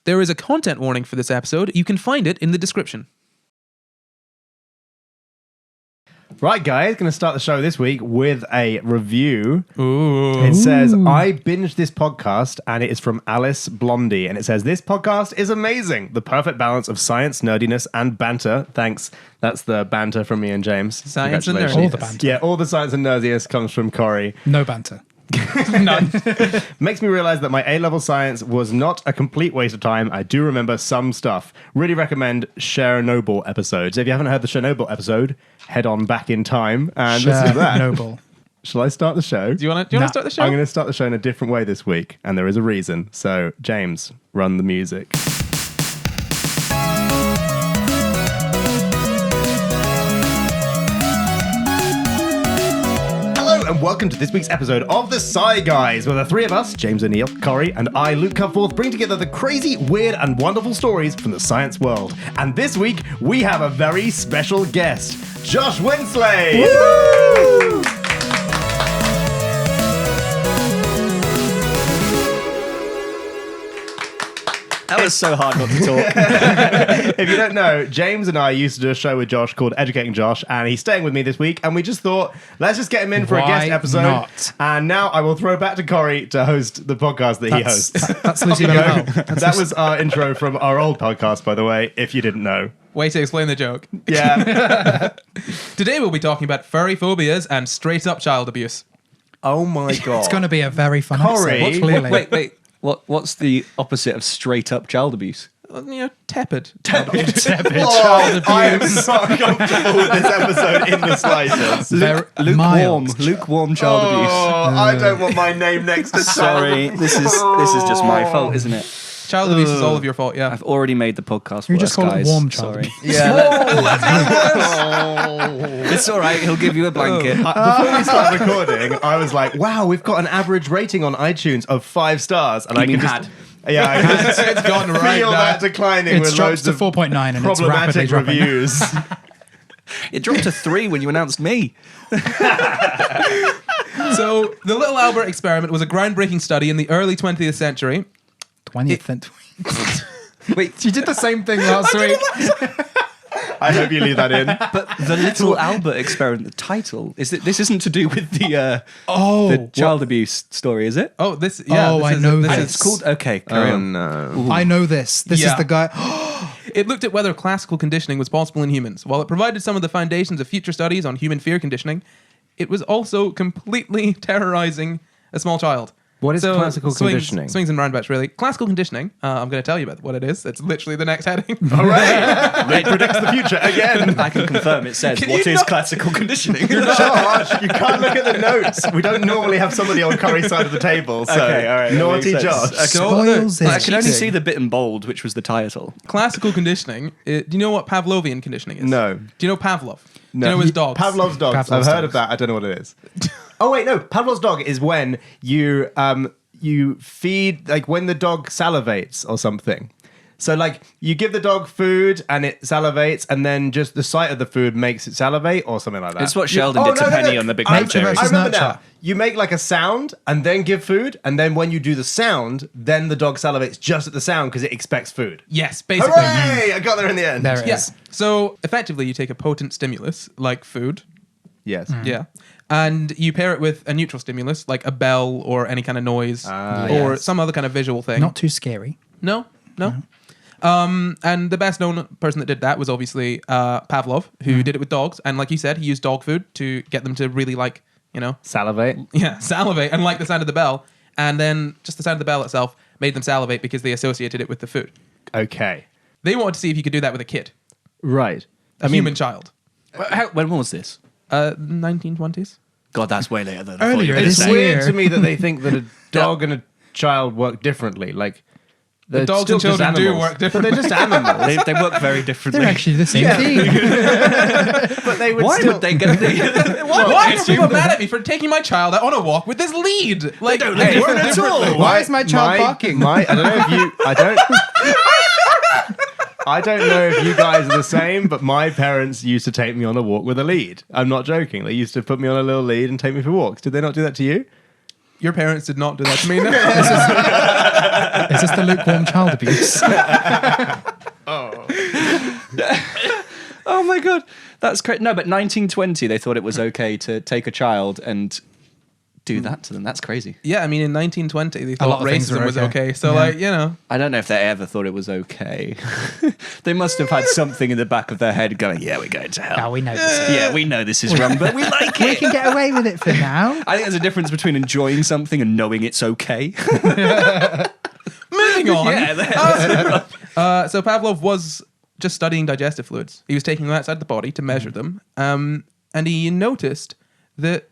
There is a content warning for this episode. You can find it in the description. Right, guys, going to start the show this week with a review. Ooh. It says, I binged this podcast, and it is from Alice Blondie. And it says, this podcast is amazing. The perfect balance of science, nerdiness, and banter. Thanks. That's the banter from me and James. Science and All the banter. Yeah, all the science and nerdiness comes from Corey. No banter. None. Makes me realize that my A-level science was not a complete waste of time. I do remember some stuff. Really recommend Chernobyl episodes. If you haven't heard the Chernobyl episode, head on back in time and listen to that. Chernobyl. Shall I start the show? Do you want to start the show? I'm going to start the show in a different way this week, and there is a reason. So, James, run the music. And welcome to this week's episode of the Sci Guys, where the three of us, James O'Neill, Corey, and I, Luke Cupforth, bring together the crazy, weird, and wonderful stories from the science world. And this week, we have a very special guest, Josh Winslade! Woo! That was so hard not to talk. If you don't know, James and I used to do a show with Josh called Educating Josh, and he's staying with me this week, and we just thought, let's just get him in for a guest episode. Not? And now I will throw back to Corey to host the podcast that he hosts. That's Lucy Bell. That was our intro from our old podcast, by the way, if you didn't know. Way to explain the joke. Yeah. Today we'll be talking about furry phobias and straight-up child abuse. Oh my God. It's going to be a very fun Corey, episode, clearly. Wait. What's the opposite of straight up child abuse? Tepid. Tepid Oh, I am so uncomfortable with this episode in the slightest. Lukewarm child abuse. I don't want my name next to Sorry, this is just my fault, isn't it? Child abuse is all of your fault, yeah. I've already made the podcast. You worse, just call guys. it warm child Sorry. abuse. It's all right. He'll give you a blanket. Before we start recording, I was like, wow, we've got an average rating on iTunes of 5 stars. And You I mean can had? Yeah, I can just It's gone right feel now. that declining It's with dropped loads to of 4.9 and it's rapidly problematic dropping. reviews. It dropped to 3 when you announced me. So, the Little Albert experiment was a groundbreaking study in the early 20th century. 20th century. Wait, You did the same thing last week. I hope you leave that in. but the Little Albert experiment, the title, this isn't to do with the child abuse story, is it? Oh, this I know this. It's called. Okay, carry on. No. I know this. This Yeah. is the guy. It looked at whether classical conditioning was possible in humans. While it provided some of the foundations of future studies on human fear conditioning, it was also completely terrorizing a small child. What is classical conditioning? Swings and roundabouts, really. Classical conditioning, I'm going to tell you about what it is. It's literally the next heading. All right. It predicts the future again. I can confirm. It says, Can "What you is not- classical conditioning?" Josh, you can't look at the notes. We don't normally have somebody on Corey's side of the table. So Okay, all right, that naughty makes Josh. sense. Spoils I it. can only see the bit in bold, which was the title. Classical conditioning, do you know what Pavlovian conditioning is? No. Do you know Pavlov? No. Do you know his dogs? Pavlov's dogs. Pavlov's I've heard of dogs. that. I don't know what it is. Oh wait, no. Pavlov's dog is when you feed, like when the dog salivates or something. So like you give the dog food and it salivates, and then just the sight of the food makes it salivate or something like that. It's what Sheldon did to Penny on the Big Bang Nature Theory. versus I remember nurture. now. You make like a sound and then give food, and then when you do the sound, then the dog salivates just at the sound because it expects food. Yes, basically. Hooray! I got there in the end. There it Yeah. is. So effectively, you take a potent stimulus like food. Yes. Yeah. And you pair it with a neutral stimulus like a bell or any kind of noise or Yes. some other kind of visual thing. Not too scary. No. And the best known person that did that was obviously Pavlov, who did it with dogs. And like you said, he used dog food to get them to really like, Salivate. salivate and like the sound of the bell. And then just the sound of the bell itself made them salivate because they associated it with the food. Okay. They wanted to see if you could do that with a kid, Right. a human child. When was this? 1920s. God, that's way later than Earlier I thought you were this gonna It's say. weird year. to me that they think that a dog and a child work differently. Like The dogs still and just children do animals. work But differently. they're just animals. They work very differently. They're actually the same thing. But they would Why still. would they get the... Why are people mad at me for taking my child out on a walk with this lead? Like, don't they learn work at differently. all. Why is my child barking? I don't know if you. I don't know if you guys are the same, but my parents used to take me on a walk with a lead. I'm not joking. They used to put me on a little lead and take me for walks. Did they not do that to you? Your parents did not do that to me. No. Is this the lukewarm child abuse? Oh my god, that's great. No, but 1920, they thought it was okay to take a child and do that to them. That's crazy. Yeah, I mean, in 1920, they lot thought of things were racism was okay. okay. So, Yeah. like, you know. I don't know if they ever thought it was okay. They must have had something in the back of their head going, yeah, we're going to hell. Oh, we know this. Yeah, we know this is wrong, but we like We it. can get away with it for now. I think there's a difference between enjoying something and knowing it's okay. Moving on. Yeah, So Pavlov was just studying digestive fluids. He was taking them outside the body to measure them. And he noticed that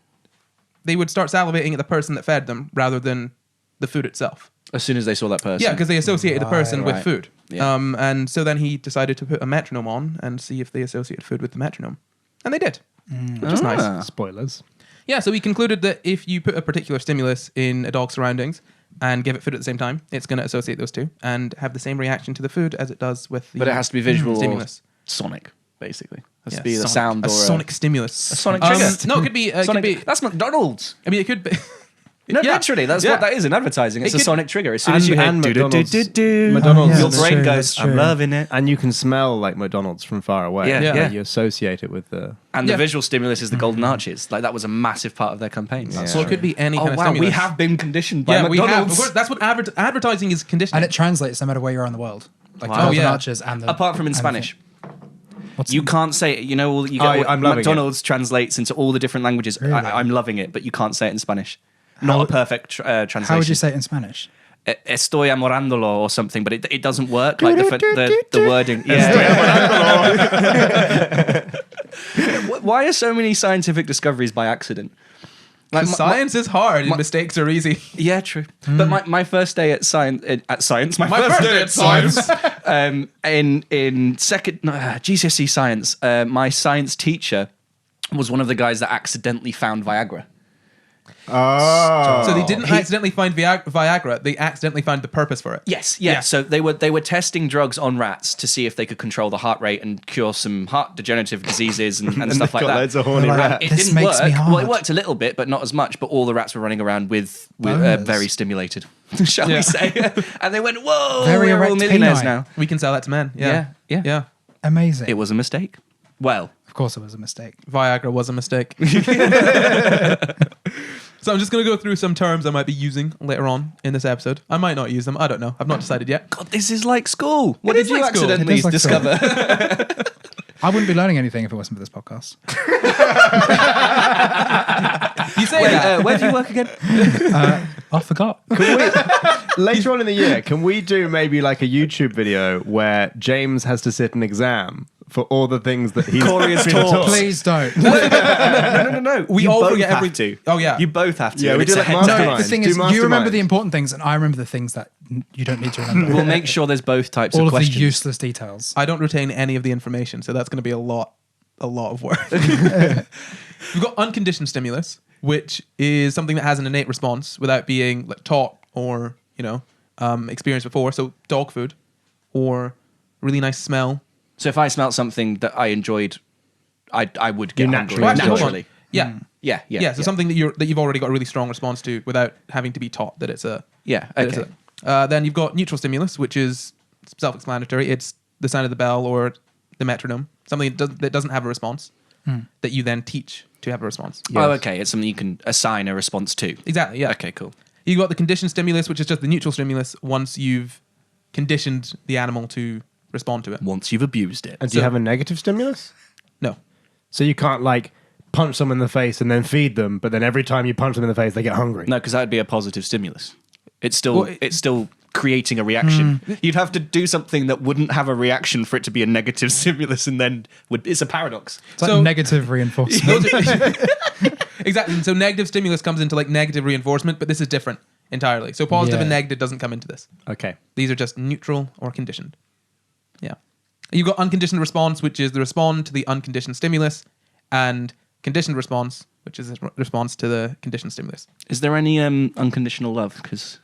they would start salivating at the person that fed them rather than the food itself. as soon as they saw that person. Yeah, because they associated the person with Right. food. Yeah. And so then he decided to put a metronome on and see if they associated food with the metronome. And they did, which is nice. Spoilers. Yeah, so we concluded that if you put a particular stimulus in a dog's surroundings and give it food at the same time, it's going to associate those two and have the same reaction to the food as it does with the But it has to be visual stimulus. or sonic, basically. It has Yeah, to be the sonic- sound a or sonic stimulus. a sonic trigger. No, it could be. Sonic, Could be. that's McDonald's. I mean, it could be. No, Yeah. literally, that's Yeah. what that is in advertising. It's It a could- sonic trigger. As soon as you hear and McDonald's. do-do-do-do-do, McDonald's. Oh, yeah, your that's brain true, goes, that's I'm true. loving it. And you can smell like McDonald's from far away. Yeah, Yeah. yeah. You associate it with the. And Yeah. the visual stimulus is the golden arches. Like that was a massive part of their campaigns. Yeah. So it could be any Oh kind of wow, stimulus. we have been conditioned by Yeah, we have. Of McDonald's. course, that's what advertising is conditioning. And it translates no matter where you are in the world. Like Wow. the golden Oh, yeah. arches and the... Apart from in and the Spanish. thing. What's You can't say it. You know, you get I'm loving McDonald's translates into all the different languages. Really? I'm loving it, but you can't say it in Spanish. Not a perfect translation. How would you say it in Spanish? Estoy amorándolo or something, but it doesn't work. Like the wording. Yeah. Why are so many scientific discoveries by accident? Like, 'Cause science is hard and mistakes are easy. Yeah, true. But my first day at science, my My first first day day at at science, in second GCSE science, my science teacher was one of the guys that accidentally found Viagra. Oh. So they didn't accidentally find Viagra. They accidentally found the purpose for it. Yes, yeah. So they were testing drugs on rats to see if they could control the heart rate and cure some heart degenerative diseases and stuff like got that. loads of horny Right. rats. It This didn't makes work. me Well, it hard. worked a little bit, but not as much. But all the rats were running around with Boners. very stimulated, shall Yeah. we say? And they went, "Whoa, Very we're all erect millionaires canine. now." We can sell that to men. Yeah. Yeah. Yeah. Amazing. It was a mistake. Well, Of course it was a mistake. Viagra was a mistake. So I'm just going to go through some terms I might be using later on in this episode. I might not use them. I don't know. I've not decided yet. God, this is like school. What It did is you like school. accidentally It is like school. discover? I wouldn't be learning anything if it wasn't for this podcast. You say Wait, that. where do you work again? I forgot. Later on in the year, can we do maybe like a YouTube video where James has to sit an exam for all the things that he's Corey has been taught. Please don't. No. We You all both forget have every- to. Oh, yeah. You both have to. Yeah, and we it's do a like head-to-head. masterminds. The thing Do is, you remember masterminds. the important things, and I remember the things that you don't need to remember. We'll make sure there's both types All of of the questions. useless details. I don't retain any of the information, so that's going to be a lot of work. We've got unconditioned stimulus, which is something that has an innate response without being like, taught or experienced before. So dog food or really nice smell. So if I smelt something that I enjoyed, I would get You hungry. naturally Well, actually, hold on. naturally. Yeah. Yeah. So something that you've already got a really strong response to without having to be taught that it's a Yeah. that it's Okay. then you've got neutral stimulus, which is self-explanatory. It's the sound of the bell or the metronome, something that doesn't have a response that you then teach to have a response. Oh, okay. It's something you can assign a response to. Exactly. Yeah. Okay. Cool. You got the conditioned stimulus, which is just the neutral stimulus once you've conditioned the animal to respond to it. Once you've abused it. And do you have a negative stimulus? No. So you can't like punch someone in the face and then feed them, but then every time you punch them in the face, they get hungry. No, because that would be a positive stimulus. It's still Well, it's still creating a reaction. You'd have to do something that wouldn't have a reaction for it to be a negative stimulus, and then it's a paradox. It's like So- negative reinforcement. Those are- exactly. And so negative stimulus comes into like negative reinforcement, but this is different entirely. So positive and Yeah. negative doesn't come into this. Okay. These are just neutral or conditioned. Yeah. You've got unconditioned response, which is the respond to the unconditioned stimulus, and conditioned response, which is the response to the conditioned stimulus. Is there any unconditional love? Because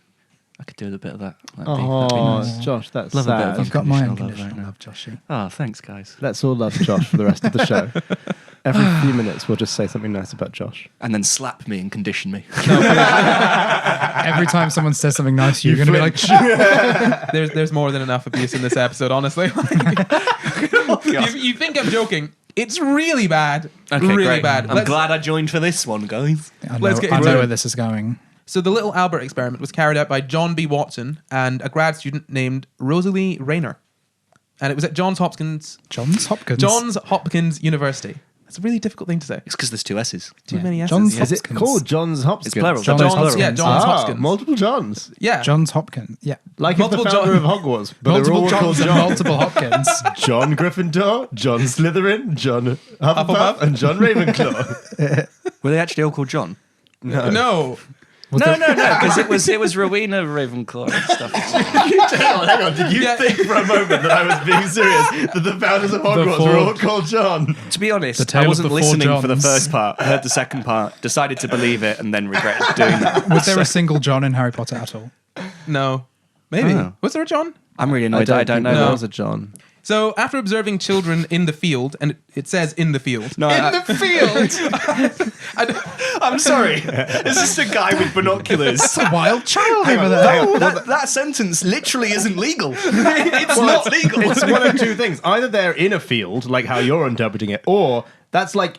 I could do with a bit of that. That'd be Oh, nice. Josh, that's Love a bit sad. of You've got my Unconditional love unconditional right love, Joshy. Oh, thanks, guys. Let's all love Josh for the rest of the show. Every few minutes, we'll just say something nice about Josh. And then slap me and condition me. Every time someone says something nice, you're going to be like, There's more than enough abuse in this episode, honestly. You think I'm joking? It's really bad. Okay, really great. bad. I'm glad I joined for this one, guys. Let's get I into know it. where this is going. So the little Albert experiment was carried out by John B. Watson and a grad student named Rosalie Rayner. And it was at Johns Hopkins University. That's a really difficult thing to say. It's because there's two S's. Too many S's. Johns Yeah. Is it Hopkins. called Johns Hopkins? It's plural. Johns Johns Hopkins. Yeah, Johns Ah, Hopkins. multiple Johns. Yeah. Johns Hopkins. Yeah. Like Multiple if the founder of Hogwarts, but they're Multiple all called Johns and John. multiple Hopkins. John Gryffindor, John Slytherin, John Hufflepuff, Hufflepuff. and John Ravenclaw. Were they actually all called John? No. No, because it was Rowena Ravenclaw and stuff. Hang on, did you Yeah. think for a moment that I was being serious? That the founders of Hogwarts were all called John? To be honest, The Tale I of wasn't the Four listening for the Johns. first part. I heard the second part, decided to believe it, and then regretted doing that. Was there a single John in Harry Potter at all? No. Maybe. Oh. Was there a John? I'm really annoyed that I don't know. there was a John. So after observing children in the field, and it says in the field. No, field. I'm sorry. Is this a guy with binoculars? It's a wild child over Hang there. on. That sentence literally isn't legal. It's not legal. It's one of two things. Either they're in a field, like how you're interpreting it, or that's like,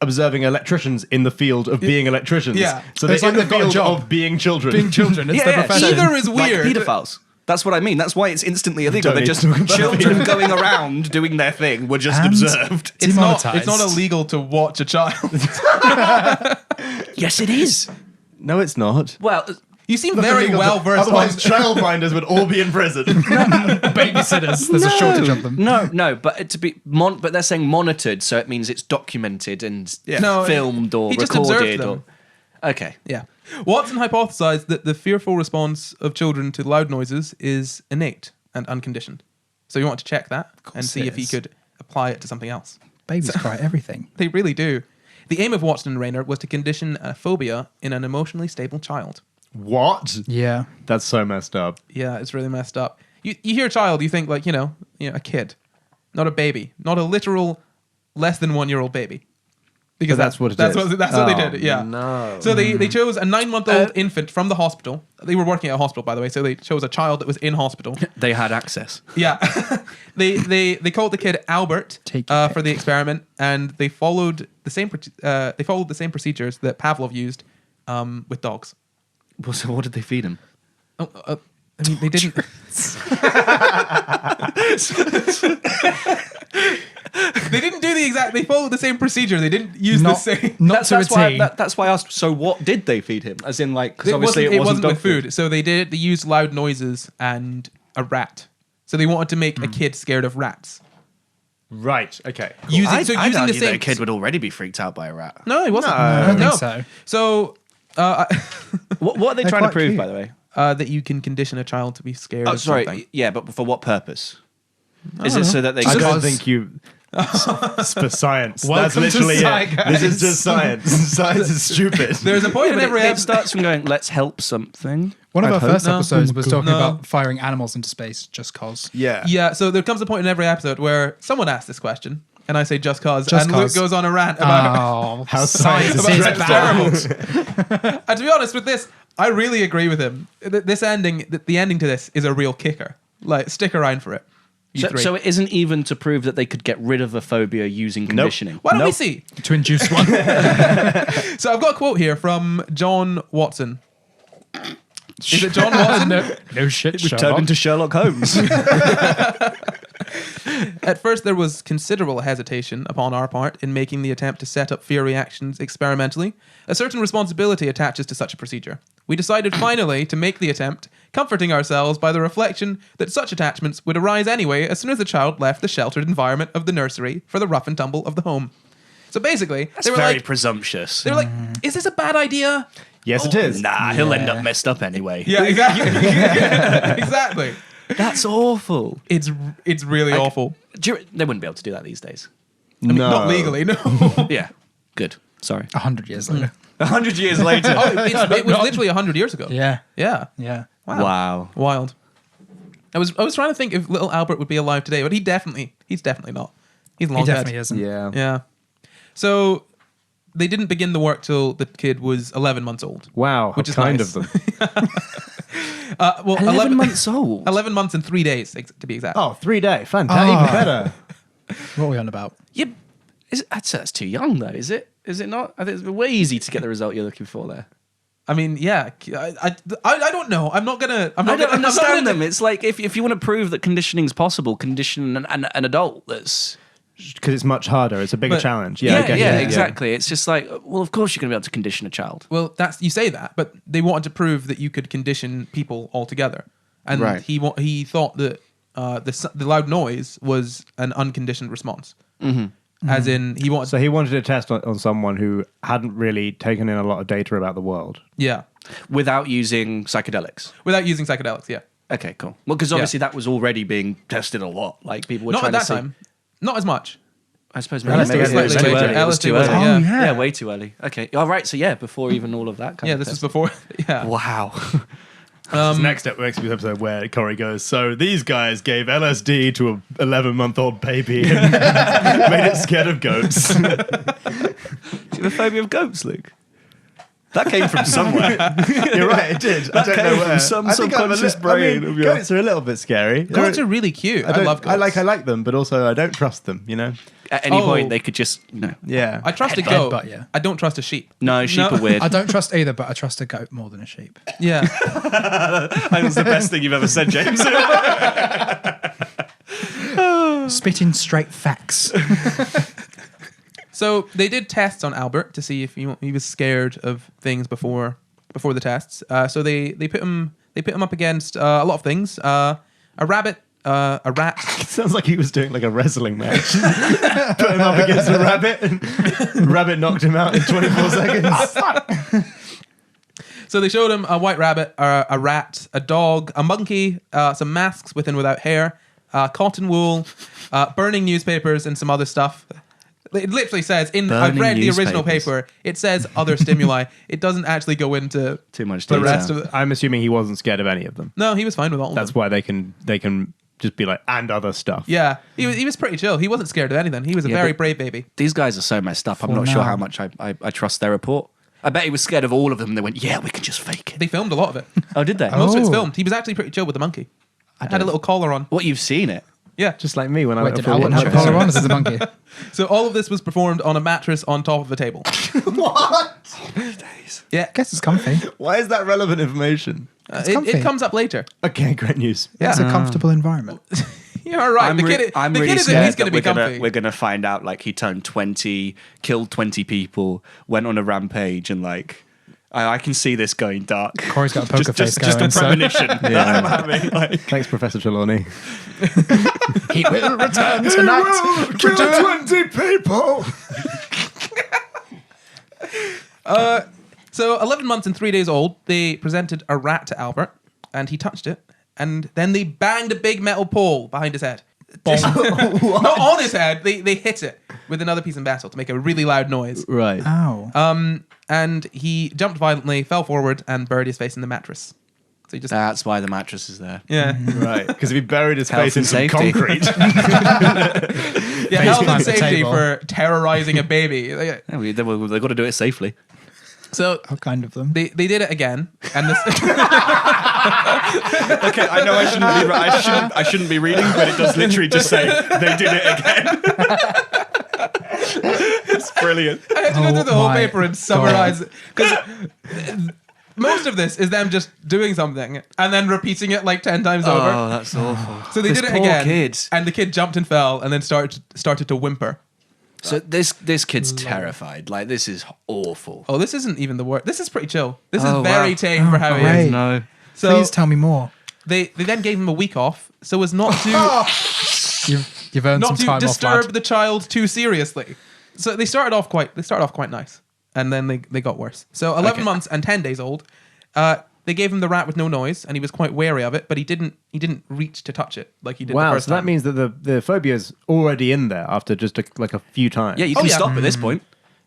observing electricians in the field of being electricians. Yeah. So they're It's like in the they've got a field job. of being children. Being children, it's their profession. Either is Like weird. pedophiles. That's what I mean. That's why it's instantly illegal. Don't They're need just to talk about children going around doing their thing. Were just And- observed. It's not Demonetized. illegal to watch a child. Yes, it is. No, it's not. Well, You seem Not very illegal to- well versed. Otherwise, childminders would all be in prison. Babysitters. There's a shortage of them. no, but but they're saying monitored, so it means it's documented and No, filmed or he just observed recorded. them. Okay. Yeah. Watson hypothesized that the fearful response of children to loud noises is innate and unconditioned. So you want to check that and see it if he is. could apply it to something else. Babies cry at everything. They really do. The aim of Watson and Rayner was to condition a phobia in an emotionally stable child. What? Yeah. That's so messed up. Yeah, it's really messed up. You hear child, you think like, a kid, not a baby, not a literal less than 1 year old baby. Because But that's what it that's is. what they did. Yeah. No. So they chose a 9-month-old infant from the hospital. They were working at a hospital, by the way. So they chose a child that was in hospital. They had access. Yeah. they called the kid Albert Take your for the experiment, and they followed the same procedures that Pavlov used with dogs. Well, so what did they feed him? Oh, I mean, they didn't. They didn't do the exact. They followed the same procedure. They didn't use the same. Not to a T. That's why I asked. So what did they feed him? As in, like, because obviously it wasn't dog with food. So they used loud noises and a rat. So they wanted to make a kid scared of rats. Right. Okay. Using I'd the argue that same a kid would already be freaked out by a rat. No, it wasn't. I don't think so. So What are they They're trying to quite prove, cute. by the way? that you can condition a child to be scared Oh, of sorry. something. Yeah, but for what purpose? Is it so that they I don't Because- think you. It's for science. Welcome That's to literally Sci it. Guys. This is just science. Science is stupid. There's a point in every it episode. starts from going, let's help something. One of I'd our hope. first episodes was talking No. about firing animals into space just cause. Yeah. Yeah, so there comes a point in every episode where someone asks this question, and I say just cause, Just and Luke cause. goes on a rant about Oh, How science is is it's terrible. And to be honest with this, I really agree with him. This ending, the ending to this is a real kicker. Like, stick around for it. You three. So it isn't even to prove that they could get rid of a phobia using conditioning. Why don't we Nope. see? to induce one. So I've got a quote here from John Watson. Is it John Watson? no shit, We've Sherlock. turned into Sherlock Holmes. At first, there was considerable hesitation upon our part in making the attempt to set up fear reactions experimentally. A certain responsibility attaches to such a procedure. We decided finally to make the attempt, comforting ourselves by the reflection that such attachments would arise anyway as soon as the child left the sheltered environment of the nursery for the rough and tumble of the home. So basically, That's they were very like, presumptuous. they were like, is this a bad idea? Yes, it is. Nah, he'll end up messed up anyway. Yeah, exactly. Exactly. That's awful. It's really awful. They wouldn't be able to do that these days. I mean, not legally, no. Yeah. Good. Sorry. 100 years later. 100 years later. It was literally 100 years ago. Yeah. Yeah. Yeah. Wow. Wild. I was trying to think if little Albert would be alive today, but he's definitely not. He's long He dead. definitely isn't. Yeah. Yeah. So they didn't begin the work till the kid was 11 months old. Wow, Which how is kind nice. of them. Well, 11 months old. 11 months and 3 days, to be exact. Oh, 3 day. Fantastic. Oh. Even better. What are we on about? Yeah, I'd say that's too young, though. Is it? Is it not? I think it's way easy to get the result you're looking for there. I mean, yeah. I don't know. I'm not gonna. I don't understand them. It's like if you want to prove that conditioning is possible, condition an adult that's. Because it's much harder. It's a bigger But- challenge. Yeah, I get it. exactly. It's just like, well, of course you're going to be able to condition a child. Well, you say that, but they wanted to prove that you could condition people altogether, and Right. he thought that the loud noise was an unconditioned response, as in he wanted. So he wanted to test on someone who hadn't really taken in a lot of data about the world. Yeah, Without using psychedelics. without using psychedelics. Yeah, Okay, cool. Well, because obviously that was already being tested a lot. Like people were not trying at to that see. time. Not as much. I suppose LSD maybe was it was slightly too later. early. It was LSD too was- early. yeah. Oh, yeah. Yeah, way too early. Okay. All right. So yeah, before even all of that kind Yeah, of this was testing. before. Yeah. Wow. Next episode where Corey goes, so these guys gave LSD to a 11-month-old baby and made it scared of goats. Do you have a phobia of goats, Luke? That came from somewhere. You're right, it did. That came from some I think I'm subconscious brain of yours. goats are a little bit scary. Goats are really cute. I love goats. I like them, but also I don't trust them, you know? At any Oh. point, they could just Yeah. I trust a Headbutt, goat. but yeah. I don't trust a sheep. No, sheep are weird. I don't trust either, but I trust a goat more than a sheep. Yeah. That's the best thing you've ever said, James. Spitting straight facts. So they did tests on Albert to see if he was scared of things before the tests. So they put him up against a lot of things. A rabbit, a rat. Sounds like he was doing like a wrestling match. Put him up against a rabbit and the rabbit knocked him out in 24 seconds. So they showed him a white rabbit, a rat, a dog, a monkey, some masks with and without hair, cotton wool, burning newspapers, and some other stuff. It literally says I've read the original newspapers. paper. It says other stimuli. It doesn't actually go into Too much the detail. rest of it. I'm assuming he wasn't scared of any of them. No, he was fine with all of That's them. why they can just be like, and other stuff. Yeah, he was pretty chill. He wasn't scared of anything. He was a Yeah, very but- brave baby. These guys are so messed up. I'm For not sure now. how much I trust their report. I bet he was scared of all of them. And they went, yeah, we can just fake it. They filmed a lot of it. Oh, did they? Most of it's Oh. filmed. He was actually pretty chill with the monkey. Had a don't- little collar on. What, you've seen it? Yeah. Just like me when I Wait, went did for a Albert walk. have a collar on as a monkey? So all of this was performed on a mattress on top of a table. Yeah. Guess it's comfy. Why is that relevant information? comfy. It comes up later. Okay, great news. It's a comfortable environment. You're right. The kid is at least going to be comfy. We're gonna find out like he turned 20, killed 20 people, went on a rampage, and like I can see this going dark. Corey's got a poker face just going. a premonition that I'm having. Like, Thanks, Professor Trelawney. He will return tonight. Kill 20 people! So 11 months and 3 days old, they presented a rat to Albert, and he touched it, and then they banged a big metal pole behind his head. Not on his head. They hit it with another piece of metal to make a really loud noise. Right. Ow. And he jumped violently, fell forward, and buried his face in the mattress. So he just that's why the mattress is there. yeah. Right. Because if he buried his Health face in and some safety. concrete. Yeah, health and plant the safety table. for terrorizing a baby. Yeah, they've got to do it safely. So How kind of them. they did it again, and this Okay, I know I shouldn't be reading, but it does literally just say they did it again. It's brilliant. I had to go through the whole my paper and summarize it because most of this is them just doing something and then repeating it like 10 times over. Oh, that's awful. So they This did it poor again, kid. and the kid jumped and fell, and then started to whimper. So this kid's terrified. Like this is awful. Oh, this isn't even the worst. This is pretty chill. This is Oh, very wow. tame for how he great. is. No. So Please tell me more. they then gave him a week off so as not to You've earned not some to time off, disturb lad. the child too seriously. So they started off quite nice, and then they got worse. So 11 months and 10 days old, they gave him the rat with no noise, and he was quite wary of it, but he didn't reach to touch it like he did the Wow, first so that time. means that the phobia's already in there after just a few times. Yeah, you can yeah. stop at this point.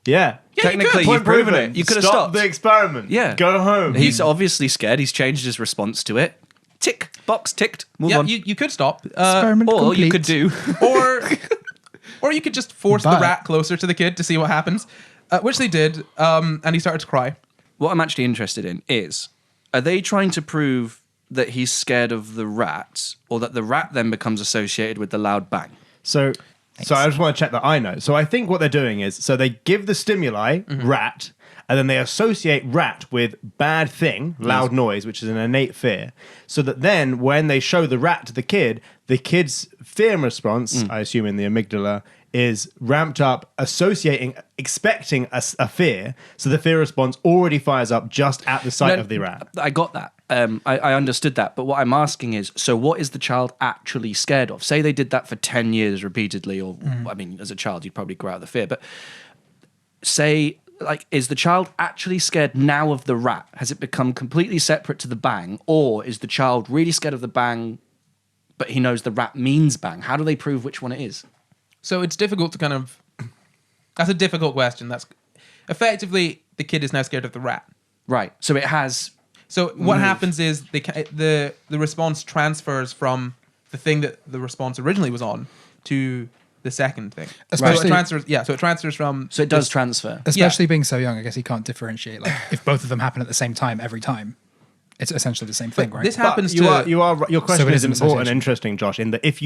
Yeah. Yeah, Technically, you could. you've proven it. You could have Stop stopped. the experiment. Yeah. Go home. He's obviously scared. He's changed his response to it. Tick, box ticked. Move Yeah, on. you could stop, Experiment or you complete. could do. Or you could just force the But- rat closer to the kid to see what happens, which they did, and he started to cry. What I'm actually interested in is, are they trying to prove that he's scared of the rat, or that the rat then becomes associated with the loud bang? So I just want to check that I know. So I think what they're doing is, so they give the stimuli, rat, and then they associate rat with bad thing, loud noise, which is an innate fear. So that then when they show the rat to the kid's fear response, I assume in the amygdala, is ramped up, expecting a fear. So the fear response already fires up just at the sight of the rat. I got that. I understood that. But what I'm asking is, so what is the child actually scared of? Say they did that for 10 years repeatedly, or, I mean, as a child, you'd probably grow out of the fear. But say, like, is the child actually scared now of the rat? Has it become completely separate to the bang? Or is the child really scared of the bang, but he knows the rat means bang? How do they prove which one it is? So it's difficult to kind of... That's a difficult question. That's effectively, the kid is now scared of the rat. Right. So it has... So what happens is the response transfers from the thing that the response originally was on to the second thing. Especially- So it transfers from... So it does transfer. Especially being so young, I guess he can't differentiate. Like, if both of them happen at the same time every time, it's essentially the same thing, right? This happens But to... your question it is is an important and association. interesting, Josh, in that if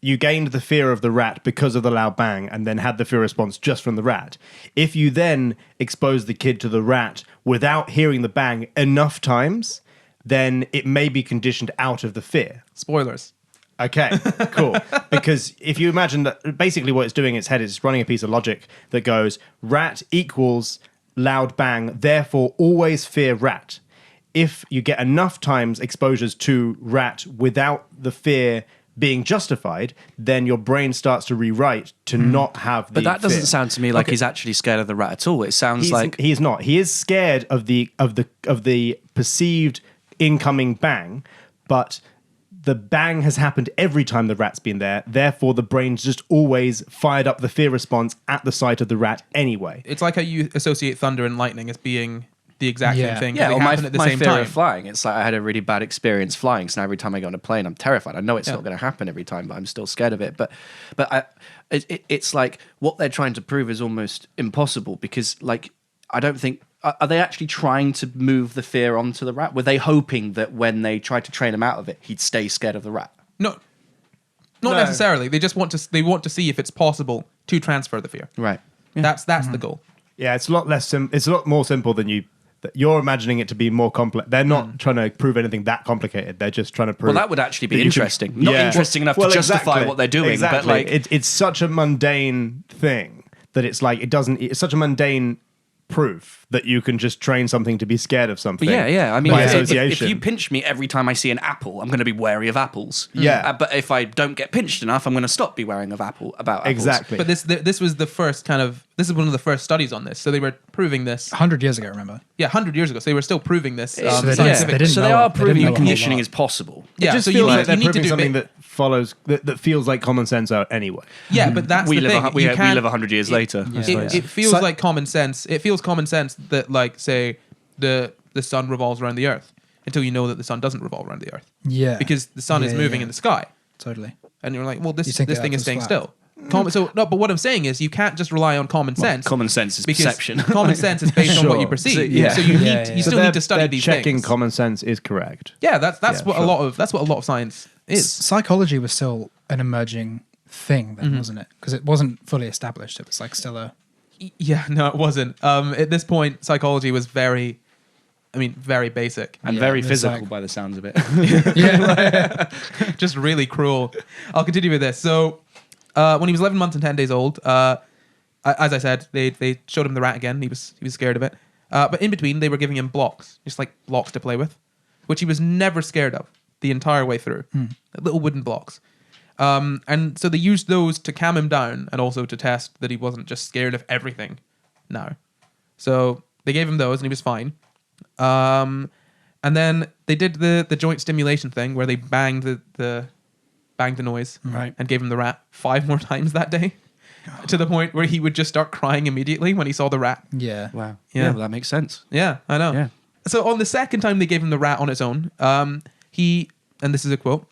you gained the fear of the rat because of the loud bang and then had the fear response just from the rat, if you then expose the kid to the rat without hearing the bang enough times, then it may be conditioned out of the fear. Spoilers. Okay, cool. Because if you imagine that basically what it's doing in its head is it's running a piece of logic that goes rat equals loud bang, therefore always fear rat. If you get enough times exposures to rat without the fear being justified, then your brain starts to rewrite to not have the But that doesn't fear. sound to me like he's actually scared of the rat at all. It sounds He's not. He is scared of the perceived incoming bang, but the bang has happened every time the rat's been there. Therefore, the brain's just always fired up the fear response at the sight of the rat anyway. It's like how you associate thunder and lightning as being the exact Yeah. same thing. 'cause Yeah, they or happen at the my same fear time. of flying. It's like I had a really bad experience flying, so now every time I go on a plane, I'm terrified. I know it's not going to happen every time, but I'm still scared of it. But it's like what they're trying to prove is almost impossible because, like, I don't think... Are they actually trying to move the fear onto the rat? Were they hoping that when they tried to train him out of it, he'd stay scared of the rat? No, not necessarily. They just want to see if it's possible to transfer the fear. Right. That's the goal. Yeah, it's a lot less. It's a lot more simple than you're imagining it to be more complex. They're not trying to prove anything that complicated. They're just trying to prove. Well, that would actually be that you can- interesting. Not interesting enough to justify exactly, what they're doing, exactly. but like... it's such a mundane thing that it's like it doesn't. It's such a mundane proof that you can just train something to be scared of something. But yeah. I mean, by if association. you pinch me every time I see an apple, I'm going to be wary of apples. Yeah. But if I don't get pinched enough, I'm going to stop be wary about apples. Exactly. But this was the first this is one of the first studies on this. So they were proving this. 100 years ago, remember? Yeah, 100 years ago. So they were still proving this. they didn't- scientifically. they didn't So they know- are they didn't proving know a whole conditioning lot. is possible. Yeah, it just so feels you like they're need to proving do something that follows that feels like common sense out anyway. Yeah, but that's We the live thing. we You can't- live 100 years later. It feels So- like common sense. It feels common sense that, like, say, the sun revolves around the Earth until you know that the sun doesn't revolve around the Earth. Yeah. Because the sun is Yeah, moving yeah. in the sky. Totally. And you're like, well, this You think the thing Earth is is staying flat. still. But what I'm saying is you can't just rely on common sense. Common sense is because perception. common sense is based on what you Sure. perceive. So, yeah. So you need Yeah, to, yeah. you So still need to study They're these checking things. common sense is correct. Yeah, that's Yeah, what sure. a lot of science is. Psychology was still an emerging thing then, wasn't it? Because it wasn't fully established. It was like still a... Yeah, no, it wasn't. At this point, psychology was very basic. and Yeah, very it's physical like- by the sounds of it. Yeah. Just really cruel. I'll continue with this. So, when he was 11 months and 10 days old, as I said, they showed him the rat again. He was scared of it. But in between, they were giving him blocks, just like blocks to play with, which he was never scared of the entire way through. Little wooden blocks. And so they used those to calm him down and also to test that he wasn't just scared of everything now. So they gave him those and he was fine. And then they did the joint stimulation thing where they banged the noise Right. and gave him the rat 5 more times that day to the point where he would just start crying immediately when he saw the rat. Yeah. Wow. Yeah. Yeah, well, that makes sense. Yeah, I know. Yeah. So on the second time they gave him the rat on its own, he, and this is a quote,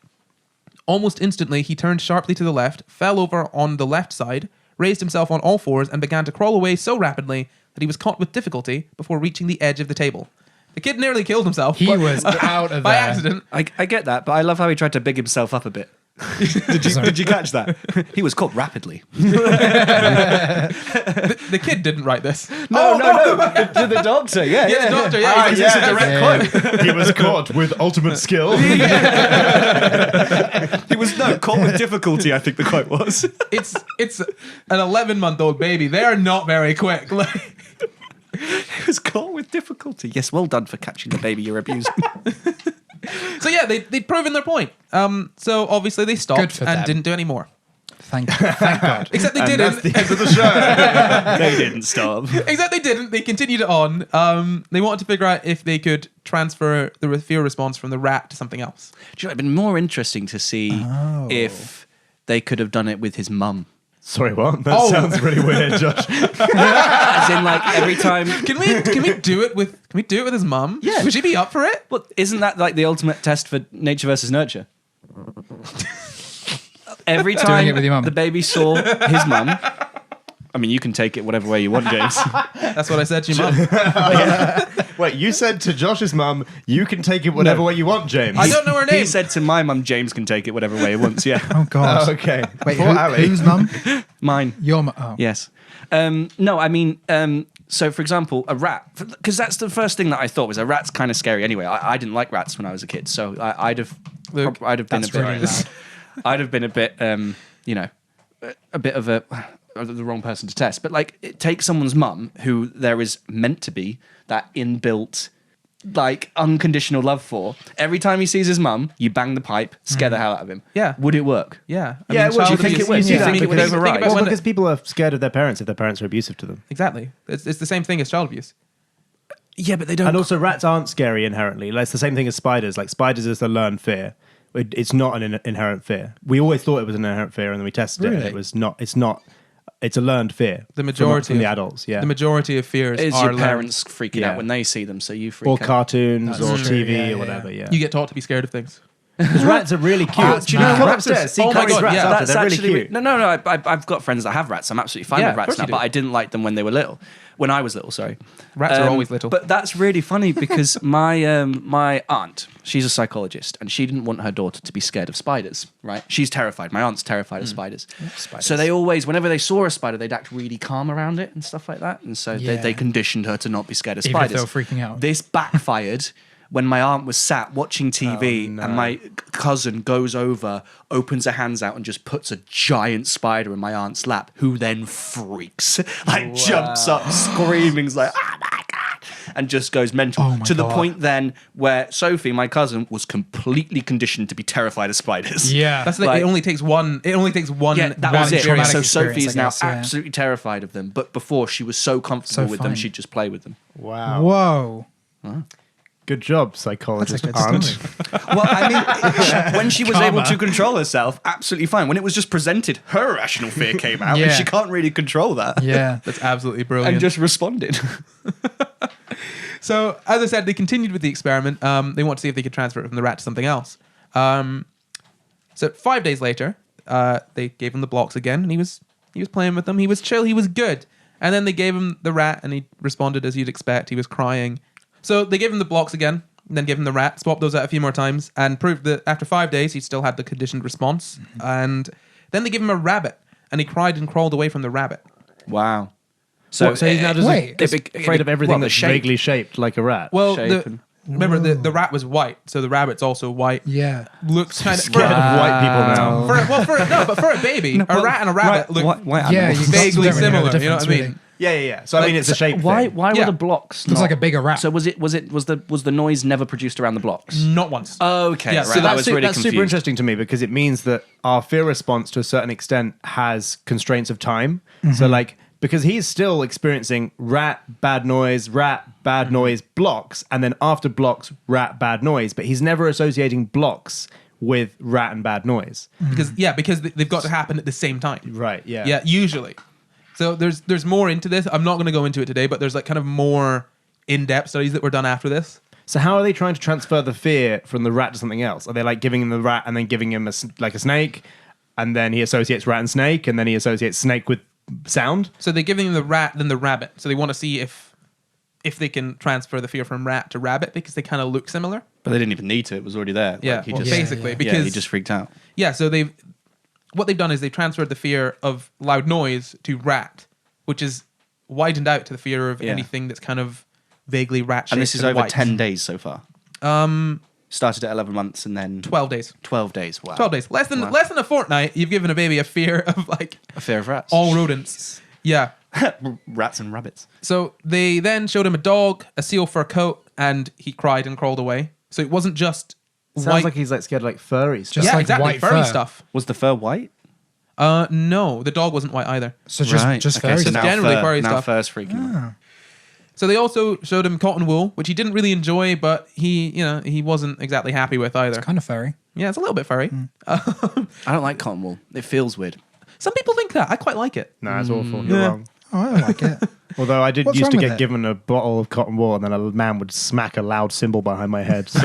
Almost instantly, he turned sharply to the left, fell over on the left side, raised himself on all fours, and began to crawl away so rapidly that he was caught with difficulty before reaching the edge of the table. The kid nearly killed himself. He was out of by there. accident. I get that, but I love how he tried to big himself up a bit. Did you catch that? He was caught rapidly. The kid didn't write this. No. The doctor, yeah. The doctor, yeah. Ah, This yeah. is a direct quote. He was caught with ultimate skill. He was caught with difficulty, I think the quote was. It's an 11-month-old baby. They're not very quick. Like, He was caught with difficulty. Yes, well done for catching the baby you're abusing. so yeah, they'd proven their point. So obviously they Good stopped for and them. didn't do any more. Thank God. Except they And didn't. that's the end of the show. They didn't stop. Except they didn't. They continued it on. They wanted to figure out if they could transfer the fear response from the rat to something else. Do you know, it'd been more interesting to see if they could have done it with his mum. Sorry, what? That sounds really weird, Josh. As in, like, every time. Can we do it with his mum? Yeah. Would she be up for it? Well, isn't that like the ultimate test for nature versus nurture? Every time it with your mum. the baby saw his mum. I mean, you can take it whatever way you want, James. That's what I said to your mum. Wait, you said to Josh's mum, you can take it whatever way you want, James. I don't know her name. He said to my mum, James can take it whatever way he wants. Yeah, Oh God. Oh, okay. Wait, Poor Ali. whose mum? mine. Your mum. Oh. Yes. No, I mean, so for example, a rat, because that's the first thing that I thought was a rat's kind of scary anyway. I didn't like rats when I was a kid, so I'd have been That's really loud. I'd have been a bit, a bit of the wrong person to test. But like, it takes someone's mum who there is meant to be that inbuilt, like, unconditional love for. Every time he sees his mum, you bang the pipe, scare the hell out of him. Yeah. Would it work? Yeah. Yeah, well, child do you think abuse- it would? Do you Yeah. think it would Because- override? Think about Well, when because people are scared of their parents if their parents are abusive to them. Exactly. It's the same thing as child abuse. Yeah, but they don't. And also, rats aren't scary inherently. Like, it's the same thing as spiders. Like, spiders is a learned fear. It's not an inherent fear. We always thought it was an inherent fear, and then we tested it. And Really? it was not. It's not. It's a learned fear. The majority from the of- adults. Yeah. The majority of fears is are your learned. parents freaking Yeah. out when they see them, so you freak or out. cartoons or That's true, TV yeah, or yeah, whatever. Yeah. You get taught to be scared of things. Because rats are really cute. do you know Come rats are- upstairs? See oh my Corey's God, rats yeah. after. That's They're really actually cute. no. I've got friends that have rats. I'm absolutely fine Yeah, with of rats course now, you do. but I didn't like them when they were little. When I was little, sorry. Rats are always little. But that's really funny because my aunt, she's a psychologist, and she didn't want her daughter to be scared of spiders. Right? She's terrified. My aunt's terrified of spiders. Spiders. So they always, whenever they saw a spider, they'd act really calm around it and stuff like that. And so Yeah. they conditioned her to not be scared of Even if spiders. they were freaking out. This backfired when my aunt was sat watching TV and my cousin goes over, opens her hands out and just puts a giant spider in my aunt's lap, who then freaks, like jumps up screaming, is like, oh my God, and just goes mental. Oh my to the God. point then where Sophie, my cousin, was completely conditioned to be terrified of spiders. Yeah. That's the, Like- it only takes one. It only takes one. Yeah, that one was it. traumatic So experience, Sophie is I now guess, yeah. absolutely terrified of them. But before, she was so comfortable So with them, fine. she'd just play with them. Wow. Whoa. Good job, psychologist That's a good aunt. story. Well, I mean, when she was able to control herself, absolutely fine. When it was just presented, her irrational fear came out, and Yeah. she can't really control that. Yeah. That's absolutely brilliant. And just responded. So, as I said, they continued with the experiment. They wanted to see if they could transfer it from the rat to something else. So 5 days later, they gave him the blocks again, and he was playing with them. He was chill. He was good. And then they gave him the rat, and he responded as you'd expect. He was crying. So they gave him the blocks again, and then gave him the rat, swapped those out a few more times, and proved that after 5 days, he still had the conditioned response. And then they gave him a rabbit, and he cried and crawled away from the rabbit. Wow. So he's now just Wait. afraid of everything the that's shape. vaguely shaped like a rat. Well, Shape and- remember, the rat was white, so the rabbit's also white. Yeah. Looks kind of... scared of white people now. But for a baby, a rat and a rabbit look Why Yeah, animals? you vaguely don't really know the similar. You know what I difference, mean? really. Yeah. So I mean, it's a shape Why thing. were Yeah. the blocks Looks not- like a bigger rat. So was the noise never produced around the blocks? Not once. Okay, Yeah, right. so So I that's, was really that's confused. super interesting to me because it means that our fear response to a certain extent has constraints of time. So like, because he's still experiencing rat, bad noise, blocks, and then after blocks, rat, bad noise, but he's never associating blocks with rat and bad noise. Because they've got to happen at the same time. Right, yeah. Yeah, usually. So there's more into this. I'm not going to go into it today, but there's like kind of more in-depth studies that were done after this. So how are they trying to transfer the fear from the rat to something else? Are they like giving him the rat and then giving him a snake, and then he associates rat and snake, and then he associates snake with sound? So they're giving him the rat, then the rabbit. So they want to see if they can transfer the fear from rat to rabbit because they kind of look similar. But they didn't even need to. It was already there. Yeah, Like, he well, just, basically, yeah. because he just freaked out. yeah. So what they've done is they've transferred the fear of loud noise to rat, which is widened out to the fear of Yeah. anything that's kind of vaguely rat-shaped. And this is over white. 10 days so far. Started at 11 months and then 12 days. 12 days. Wow. 12 days. Less than a fortnight. You've given a baby a fear of like A fear of rats. all rodents. Yeah. Rats and rabbits. So they then showed him a dog, a seal fur coat, and he cried and crawled away. So it wasn't just Sounds white. like he's like scared of like furries. Just yeah, like exactly. white Furry fur. stuff. Was the fur white? No, the dog wasn't white either. So just Right. just Okay, fairy so stuff. now Generally furry now stuff. fur's freaking out. So they also showed him cotton wool, which he didn't really enjoy, but he wasn't exactly happy with either. Kind of furry. Yeah, it's a little bit furry. I don't like cotton wool. It feels weird. Some people think that. I quite like it. No, it's awful. You're Yeah. wrong. Oh, I like it. Although I did What's used to wrong with get it? given a bottle of cotton wool, and then a man would smack a loud cymbal behind my head. So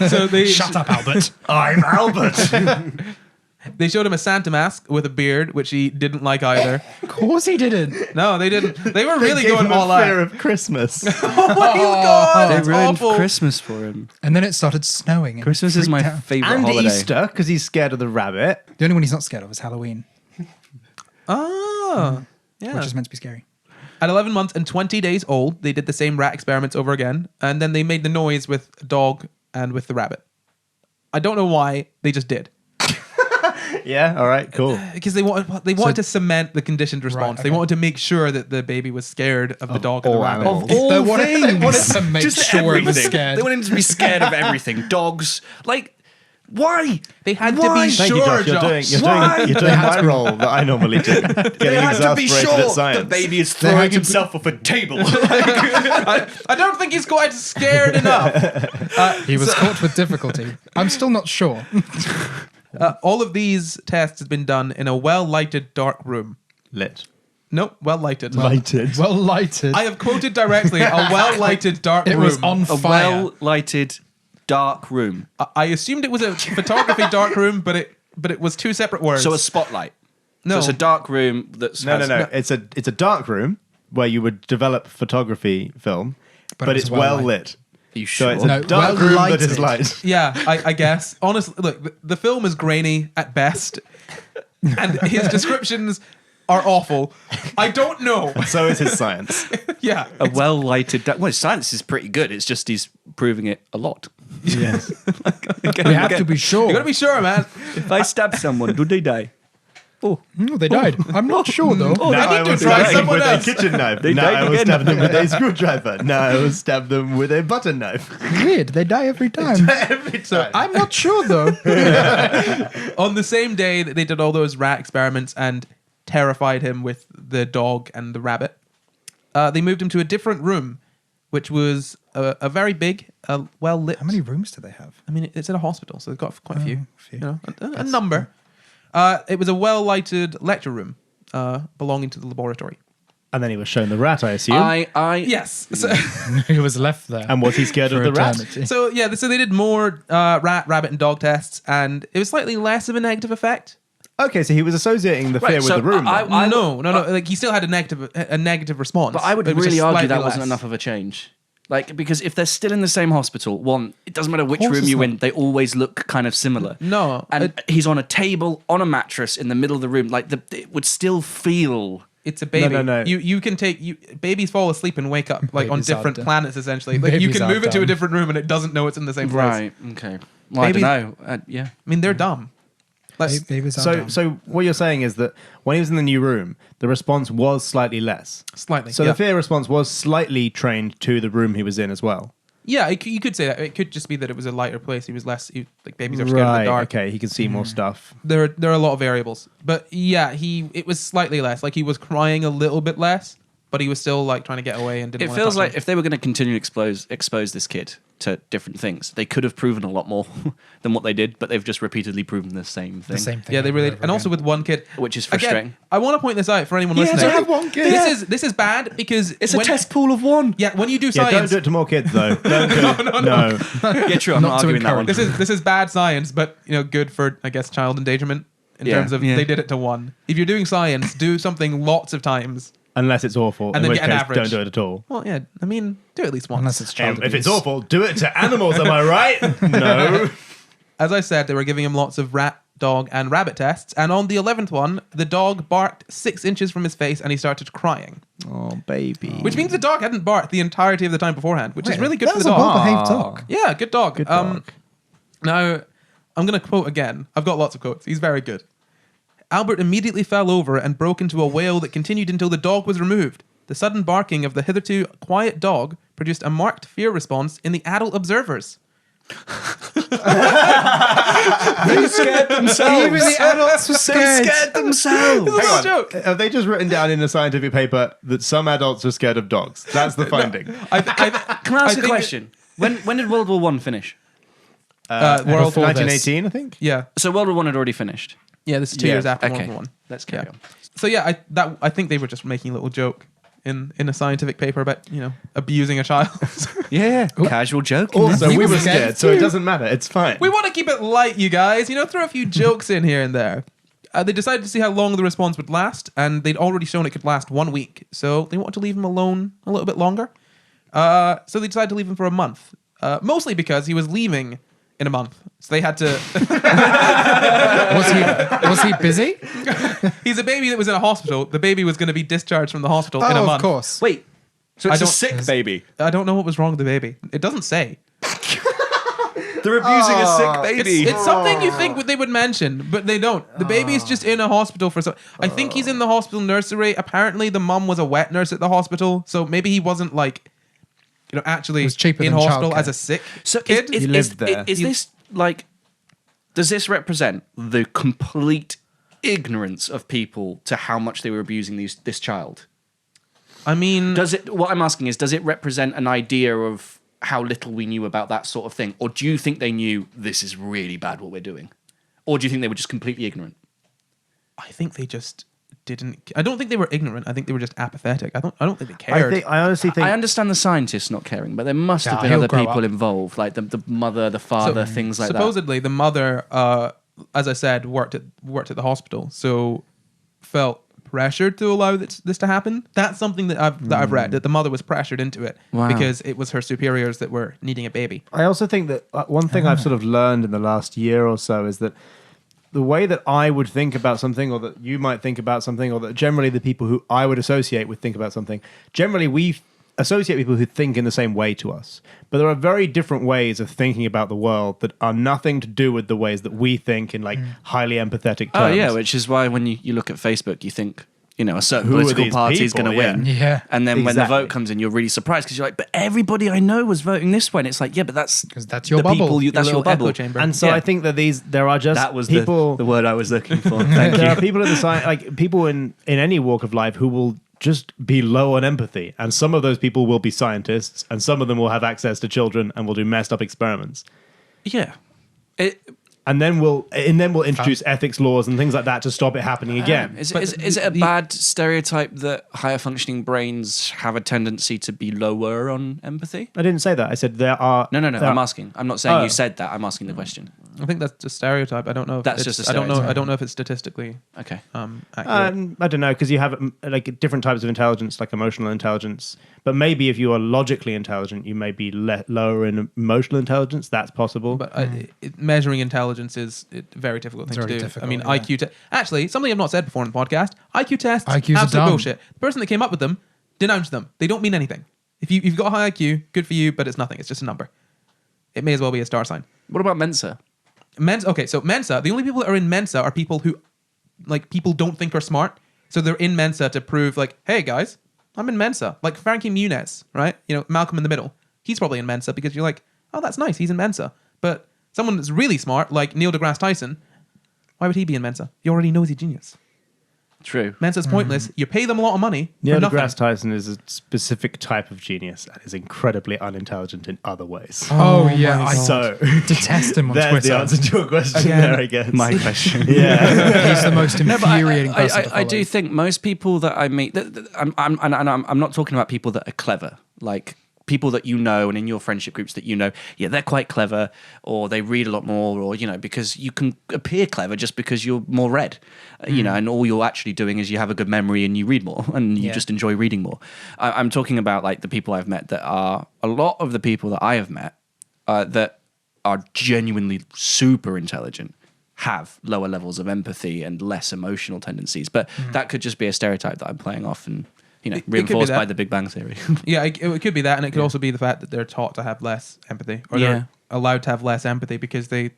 So they Shut up, Albert. I'm Albert. they showed him a Santa mask with a beard, which he didn't like either. Of course he didn't. No, they didn't. They were really Gave going him a all fear out. of Christmas. Oh my god, They it's ruined awful. Christmas for him. And then it started snowing. and Christmas he is my freaked out. favourite And holiday. Easter, because he's scared of the rabbit. The only one he's not scared of is Halloween, Oh, yeah. which is meant to be scary. At 11 months and 20 days old, they did the same rat experiments over again, and then they made the noise with a dog and with the rabbit. I don't know why, they just did. Yeah, all right, cool. Because they wanted to cement the conditioned response. Right, They okay. wanted to make sure that the baby was scared of the dog and the all rabbit. animals. All They wanted things. to make Just sure it was everything. scared. They wanted him to be scared of everything. Dogs. Like, why? They had to Why? be Thank you, sure, Josh. You're Why? doing my role that I normally do. They Getting had to be exasperated sure at science. the baby is They had throwing to be- himself off a table. I don't think he's quite scared enough. He was caught with difficulty. I'm still not sure. All of these tests have been done in a well-lighted dark room. Lit. Nope, well-lighted. Lighted. Well lighted. I have quoted directly a well-lighted dark It room. was on A fire. well-lighted, dark room. I assumed it was a photography dark room, but it was two separate words. So a spotlight. No. So it's a dark room that's No. No. It's a dark room where you would develop photography film, But but it it's was well well lit. Are you So sure? it's a No, dark well room that is lighted. light. Yeah, I guess. Honestly, look, the film is grainy at best, and his descriptions are awful. I don't know. So is his science. Yeah. A well-lighted... Well, his science is pretty good. It's just he's proving it a lot. Yes. We have to be sure. You gotta be sure, man. If I stab someone, do they die? Oh, they died. I'm not sure though. Oh, Now I I need will to try stab them someone with else. a kitchen knife. They Now died I will again. stab them with a screwdriver. Now I will stab them with a butter knife. Weird. They die every time. Every time. I'm not sure though. On the same day that they did all those rat experiments and terrified him with the dog and the rabbit, they moved him to a different room, which was a very big, well lit. How many rooms do they have? I mean, it's in a hospital, so they've got quite a few. few. You know, a number. It was a well lighted lecture room belonging to the laboratory. And then he was shown the rat, I assume. Yes. So, He was left there. And was he scared of for the rat? eternity. so yeah, so they did more rat, rabbit, and dog tests, and it was slightly less of a negative effect. Okay, so he was associating the fear with the room. then. No. Like he still had a negative response. But I would it was really just argue slightly that wasn't less. enough of a change. Like, because if they're still in the same hospital, one, it doesn't matter which course room it's you not. in, they always look kind of similar. No, And he's on a table, on a mattress, in the middle of the room. Like, it would still feel... It's a baby. No. You can take babies fall asleep and wake up like on Babies are different dumb. planets essentially. Like you Babies can are move it to a dumb. different room and it doesn't know it's in the same place. Right, okay. Well, Babies- I don't know. Yeah. I mean, they're dumb. Like, Babies are So, dumb. so what you're saying is that when he was in the new room, the response was slightly less. slightly. So yeah. the fear response was slightly trained to the room he was in as well. Yeah, you could say that. It could just be that it was a lighter place. He was less like babies are scared of the dark. Okay, he can see more stuff. There are a lot of variables, but yeah, it was slightly less. Like he was crying a little bit less, but he was still like trying to get away and didn't. It want to feels touch like him. if they were going to continue to expose this kid to different things, they could have proven a lot more than what they did, but they've just repeatedly proven the same thing. The same thing. Yeah, they over really, and over and also again. with one kid, Which is Again, frustrating. I want to point this out for anyone Yeah, listening. to have one kid. This is bad because It's a test pool of one. Yeah, when you do Yeah, science, don't do it to more kids though. Don't do it. No. Yeah, true. I'm not Not to arguing that one. encourage. this is bad science, but good for I guess child endangerment in Yeah, terms of yeah. they did it to one. If you're doing science, do something lots of times. Unless it's awful, And in then which get an case average. don't do it at all. Well, yeah, I mean, do it at least once. Unless it's child If it's abuse. awful, do it to animals. Am I right? No. As I said, they were giving him lots of rat, dog, and rabbit tests, and on the 11th one, the dog barked 6 inches from his face, and he started crying. Oh, baby. Which means the dog hadn't barked the entirety of the time beforehand, which is really good that for was the a dog. well-behaved dog. Yeah, good dog. Good dog. Now, I'm going to quote again. I've got lots of quotes. He's very good. Albert immediately fell over and broke into a wail that continued until the dog was removed. The sudden barking of the hitherto quiet dog produced a marked fear response in the adult observers. They scared themselves. Even the adults were They scared. scared themselves. This is Hang a on. joke. Have they just written down in a scientific paper that some adults are scared of dogs? That's the finding. Can I ask a think question? When did World War One finish? World before War. this. 1918, I think. Yeah. So World War One had already finished. Yeah, this is 2 Yeah, years after okay. World War One. Let's carry Yeah. on. So yeah, I think they were just making a little joke in a scientific paper about abusing a child. Yeah, casual joke. Also, He we was were scared scared, so it too. doesn't matter. It's fine. We want to keep it light, you guys. Throw a few jokes in here and there. They decided to see how long the response would last, and they'd already shown it could last 1 week. So they wanted to leave him alone a little bit longer. So they decided to leave him for a month, mostly because he was leaving in a month. So they had to. Was he busy? He's a baby that was in a hospital. The baby was going to be discharged from the hospital in a Oh, month. of course. Wait, so I it's a don't- sick baby. I don't know what was wrong with the baby. It doesn't say. They're abusing a sick baby. It's something you think they would mention, but they don't. The baby is just in a hospital for some. I think he's in the hospital nursery. Apparently, the mum was a wet nurse at the hospital, so maybe he wasn't actually It was cheaper in than hospital childcare. as a sick So kid. He lived there. Is this does this represent the complete ignorance of people to how much they were abusing this child? I mean, What I'm asking is, does it represent an idea of how little we knew about that sort of thing? Or do you think they knew this is really bad what we're doing? Or do you think they were just completely ignorant? I think they just didn't. I don't think they were ignorant. I think they were just apathetic. I don't think they cared. I honestly think. I understand the scientists not caring, but there must have Yeah, been he'll other grow people up. involved, like the mother, the father, things like that. Supposedly, the mother, as I said, worked at the hospital, so felt pressured to allow this to happen. That's something that I've read, that the mother was pressured into it Wow. because it was her superiors that were needing a baby. I also think that one thing I've sort of learned in the last year or so is that the way that I would think about something, or that you might think about something, or that generally the people who I would associate with think about something, generally we associate people who think in the same way to us. But there are very different ways of thinking about the world that are nothing to do with the ways that we think in highly empathetic terms. Oh yeah, which is why when you look at Facebook, you think a certain Who are political these party is people? going to win. Yeah. And then when the Exactly. vote comes in, you're really surprised because you're like, but everybody I know was voting this way. And it's like, yeah, but that's 'Cause that's your the bubble. people that's your little echo bubble. chamber. And so Yeah. I think that there are just That was people. the word I was looking for. Thank There you. are people in the people in any walk of life who will just be low on empathy, and some of those people will be scientists, and some of them will have access to children and will do messed up experiments, Yeah. and then we'll introduce ethics laws and things like that to stop it happening again. Is But it a bad stereotype that higher functioning brains have a tendency to be lower on empathy? I didn't say that. I said there are. No. there I'm are- asking. I'm not saying Oh. you said that. I'm asking the question. I think that's just stereotype. I don't know. If That's it's- just a I don't know. stereotype. I don't know if it's statistically Okay. accurate. I don't know, because you have different types of intelligence, like emotional intelligence. But maybe if you are logically intelligent, you may be lower in emotional intelligence. That's possible. But measuring intelligence is a very difficult thing to very do. difficult, I mean, yeah. IQ actually, something I've not said before in the podcast. IQ tests, IQs are absolute dumb. bullshit. The person that came up with them, denounce them. They don't mean anything. If you've got a high IQ, good for you, but it's nothing. It's just a number. It may as well be a star sign. What about Mensa? So Mensa, the only people that are in Mensa are people who, people don't think are smart. So they're in Mensa to prove, hey guys, I'm in Mensa. Like Frankie Muniz, right? Malcolm in the Middle. He's probably in Mensa because you're like, oh, that's nice. He's in Mensa. But someone that's really smart, like Neil deGrasse Tyson, why would he be in Mensa? He already knows he's a genius. True. Mensa's pointless. You pay them a lot of money Neil for nothing. deGrasse Tyson is a specific type of genius and is incredibly unintelligent in other ways. Oh, my yeah, God. I So detest him on there's Twitter. the answer to your question Again, there, I guess. My question. yeah. He's the most No, but infuriating person to I do follow. think most people that I meet, I'm not talking about people that are clever, like people that you know and in your friendship groups that you know, yeah, they're quite clever, or they read a lot more, or because you can appear clever just because you're more read, and all you're actually doing is you have a good memory and you read more and you Yeah. just enjoy reading more. I'm talking about like the people I've met that are a lot of the people that I have met that are genuinely super intelligent, have lower levels of empathy and less emotional tendencies, but that could just be a stereotype that I'm playing off and It could be reinforced that. by the Big Bang Theory. Yeah, it could be that, and it could also be the fact that they're taught to have less empathy, or Yeah. they're allowed to have less empathy because they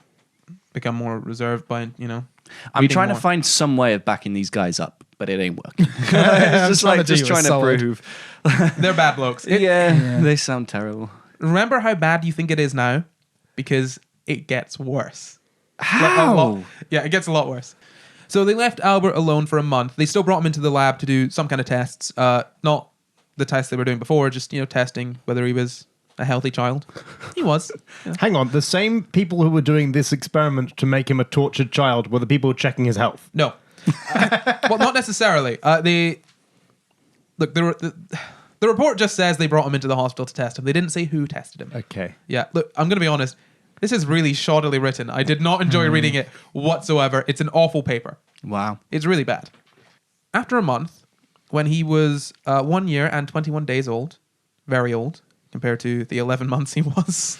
become more reserved by I'm reading trying more. to find some way of backing these guys up, but it ain't working. I'm It's just trying like to do just you a trying to solid. prove. They're bad blokes. Yeah, they sound terrible. Remember how bad you think it is now, because it gets worse. How? Yeah, it gets a lot worse. So they left Albert alone for a month. They still brought him into the lab to do some kind of tests, not the tests they were doing before, just testing whether he was a healthy child. He was. Hang on, the same people who were doing this experiment to make him a tortured child were the people checking his health. No. Well, not necessarily. The report just says they brought him into the hospital to test him. They didn't say who tested him. Okay. Yeah, look, I'm going to be honest. This is really shoddily written. I did not enjoy reading it whatsoever. It's an awful paper. Wow. It's really bad. After a month, when he was 1 year and 21 days old, very old compared to the 11 months he was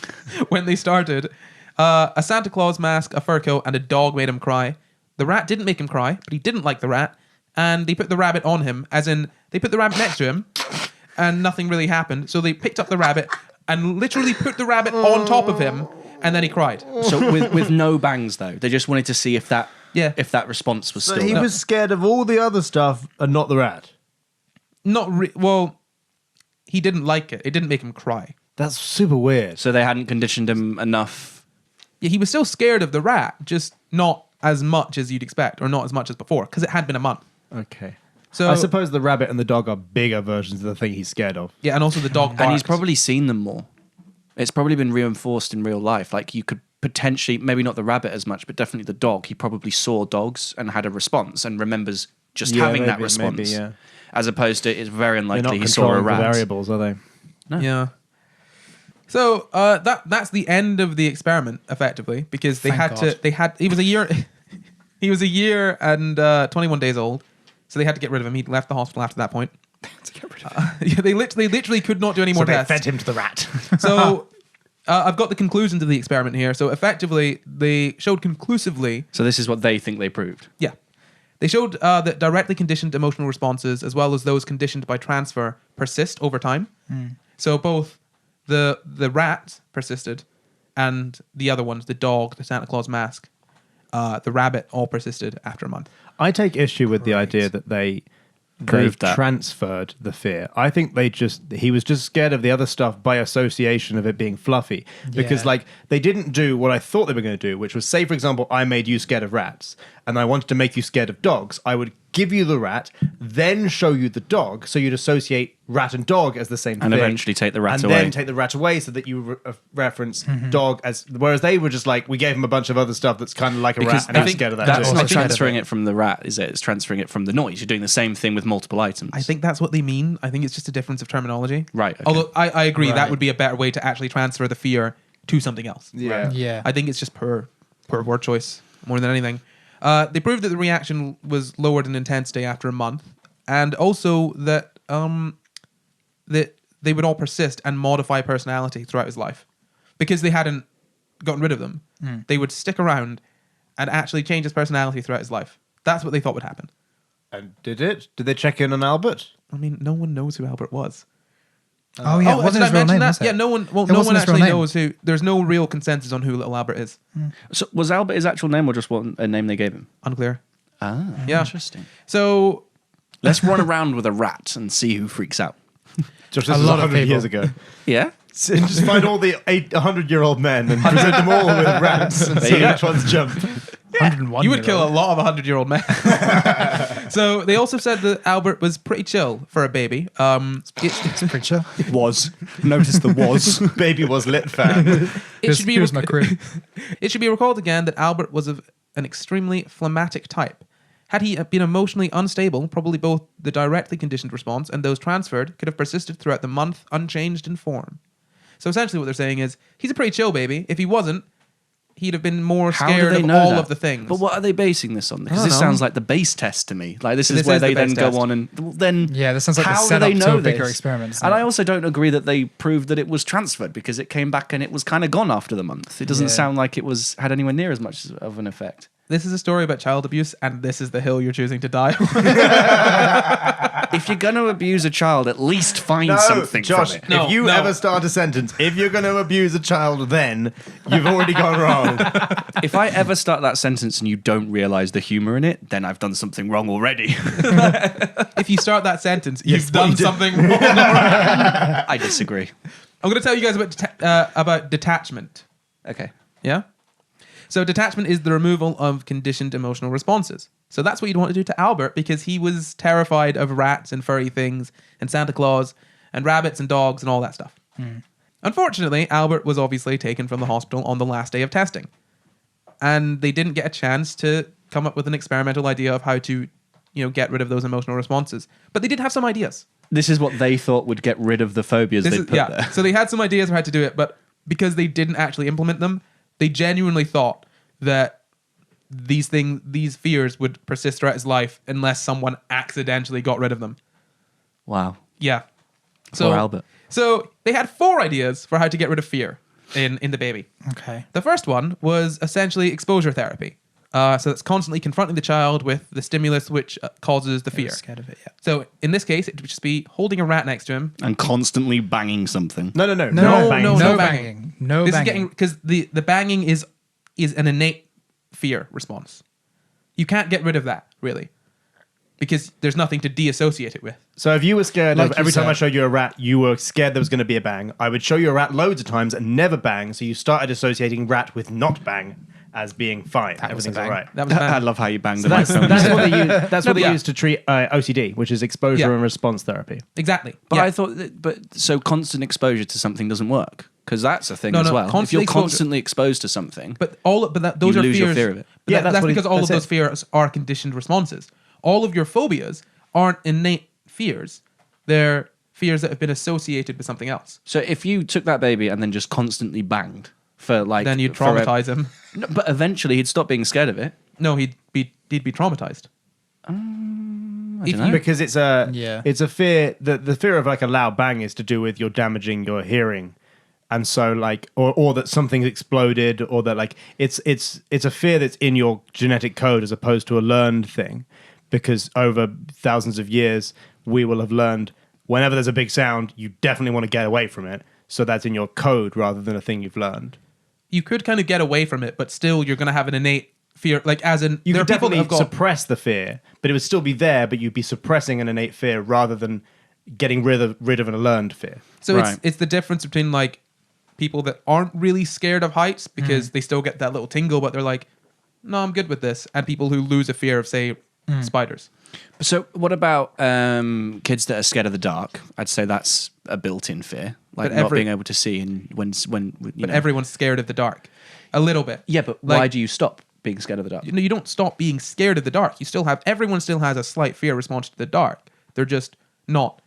when they started, a Santa Claus mask, a fur coat, and a dog made him cry. The rat didn't make him cry, but he didn't like the rat, and they put the rabbit on him, as in they put the rabbit next to him, and nothing really happened. So they picked up the rabbit and literally put the rabbit on top of him, and then he cried. So with no bangs though, they just wanted to see if that response was So still. he was scared of all the other stuff and not the rat. Well, he didn't like it. It didn't make him cry. That's super weird. So they hadn't conditioned him enough. Yeah, he was still scared of the rat, just not as much as you'd expect, or not as much as before, because it had been a month. Okay. So I suppose the rabbit and the dog are bigger versions of the thing he's scared of. yeah, and also the dog barked. And he's probably seen them more. It's probably been reinforced in real life. Like you could potentially, maybe not the rabbit as much, but definitely the dog. He probably saw dogs and had a response and remembers just Yeah, having that maybe, response. yeah. As opposed to, it's very They're not unlikely he saw a controlling the rat. variables, are they? No. Yeah. So that's the end of the experiment, effectively, because they Thank had God. to. They had. He was a year. He was a year and 21 days old, so they had to get rid of him. He left the hospital after that point. To get rid of him. Yeah, they literally could not do any more So they tests. fed him to the rat. So I've got the conclusion to the experiment here. So effectively, they showed conclusively. So this is what they think they proved. Yeah. They showed that directly conditioned emotional responses, as well as those conditioned by transfer, persist over time. So both the rat persisted, and the other ones, the dog, the Santa Claus mask, the rabbit, all persisted after a month. I take issue with the idea that they Proved that. transferred the fear. I think he was just scared of the other stuff by association of it being fluffy. Because Yeah. like they didn't do what I thought they were going to do, which was say, for example, I made you scared of rats and I wanted to make you scared of dogs. I would give you the rat, then show you the dog, so you'd associate rat and dog as the same And thing. eventually take the rat and away. then take the rat away so that you reference dog as, whereas they were just like, we gave him a bunch of other stuff that's kind of like a Because rat and I he's think scared of that that's too. not scared of transferring it. it from the rat, is it? It's transferring it from the noise. You're doing the same thing with multiple items. I think that's what they mean. I think it's just a difference of terminology. Right, okay. Although I agree that Right. would be a better way to actually transfer the fear to something else. Yeah. Yeah. I think it's just per word choice more than anything. They proved that the reaction was lowered in intensity after a month, and also that that they would all persist and modify personality throughout his life, because they hadn't gotten rid of them. They would stick around and actually change his personality throughout his life. That's what they thought would happen. And did it? Did they check in on Albert? I mean, no one knows who Albert was. Oh yeah, it did wasn't I his real mention name, that? was it? Yeah, no one. Well, It no wasn't one his real actually name. knows who. There's no real consensus on who little Albert is. So was Albert his actual name or just what a name they gave him? Unclear. Ah, Yeah. interesting. So Let's run around with a rat and see who freaks out. Just A this lot was of 100 people. years ago. Yeah? And just find all the 100-year-old men and present them all with rats and There see you go. which ones jump. 101. you would kill a lot of 100-year-old men. So they also said that Albert was pretty chill for a baby. It's pretty chill. Was. Notice the was. Baby was lit fan. Here's my crib. It should be recalled again that Albert was of an extremely phlegmatic type. Had he been emotionally unstable, probably both the directly conditioned response and those transferred could have persisted throughout the month unchanged in form. So essentially what they're saying is, he's a pretty chill baby. If he wasn't, he'd have been more How do scared they of know all that? of the things. But what are they basing this on? Because don't this know. sounds like the base test to me. Like this This is where is the they then base go test. on and then Yeah, this sounds like how the do setup they to know a bigger this? experiment. And I also don't agree that they proved that it was transferred because it came back and it was kind of gone after the month. It doesn't Yeah. sound like it was had anywhere near as much of an effect. This is a story about child abuse, and this is the hill you're choosing to die on. If you're going to abuse a child, at least find No, something Josh, from it. No, if you no. ever start a sentence, if you're going to abuse a child, then you've already gone wrong. If I ever start that sentence and you don't realize the humor in it, then I've done something wrong already. If you start that sentence, Yes, you've well, done you did. something wrong. I'm I disagree. going to tell you guys about detachment. Okay. Yeah? So detachment is the removal of conditioned emotional responses. So that's what you'd want to do to Albert because he was terrified of rats and furry things and Santa Claus and rabbits and dogs and all that stuff. Unfortunately, Albert was obviously taken from the hospital on the last day of testing. And they didn't get a chance to come up with an experimental idea of how to, get rid of those emotional responses. But they did have some ideas. This is what they thought would get rid of the phobias they put there. So they had some ideas of how to do it, but because they didn't actually implement them, they genuinely thought that these fears would persist throughout his life unless someone accidentally got rid of them. Wow. Yeah. So Poor Albert. So they had 4 ideas for how to get rid of fear in the baby. Okay. The first one was essentially exposure therapy. So it's constantly confronting the child with the stimulus which causes the fear. Scared of it, yeah. So in this case, it would just be holding a rat next to him. And constantly banging something. No. No, banging. no No banging. banging. No This is banging. getting because the banging is an innate fear response. You can't get rid of that really, because there's nothing to de-associate it with. So if you were scared Like of you every time said. I showed you a rat, you were scared there was going to be a bang. I would show you a rat loads of times and never bang, so you started associating rat with not bang as being fine. That was a Everything's bang. all right. That was I bad. love how you banged the That's microphone. what they use. That's what they yeah. use to treat OCD, which is exposure Yeah. and response therapy. Exactly. But Yeah. I thought, so constant exposure to something doesn't work because that's a thing No, as no, well. If constant you're exposure. constantly exposed to something, But those You are lose your fears. fear of it. But Yeah, that's that's what because all of that's those it. fears are conditioned responses. All of your phobias aren't innate fears; they're fears that have been associated with something else. so if you took that baby and then just constantly banged for like, Then you'd forever- traumatize him. No, but eventually he'd stop being scared of it. No, he'd be traumatized. I If don't know. you- Because it's a Yeah. it's a fear. The fear of like a loud bang is to do with you're damaging your hearing, and so like or that something's exploded, or that like it's a fear that's in your genetic code as opposed to a learned thing, because over thousands of years we will have learned whenever there's a big sound, you definitely want to get away from it. So that's in your code rather than a thing you've learned. You could kind of get away from it, but still, you're going to have an innate fear. Like, as in, You there are could people that definitely have got. suppress the fear, but it would still be there. But you'd be suppressing an innate fear rather than getting rid of a learned fear. So Right. it's the difference between like people that aren't really scared of heights because they still get that little tingle, but they're like, no, I'm good with this, and people who lose a fear of, say, spiders. So what about kids that are scared of the dark? I'd say that's a built-in fear, like But not every- being able to see. And when you But know. everyone's scared of the dark, a little bit. Yeah, but Like- why do you stop being scared of the dark? You don't stop being scared of the dark. Everyone still has a slight fear response to the dark. They're just not,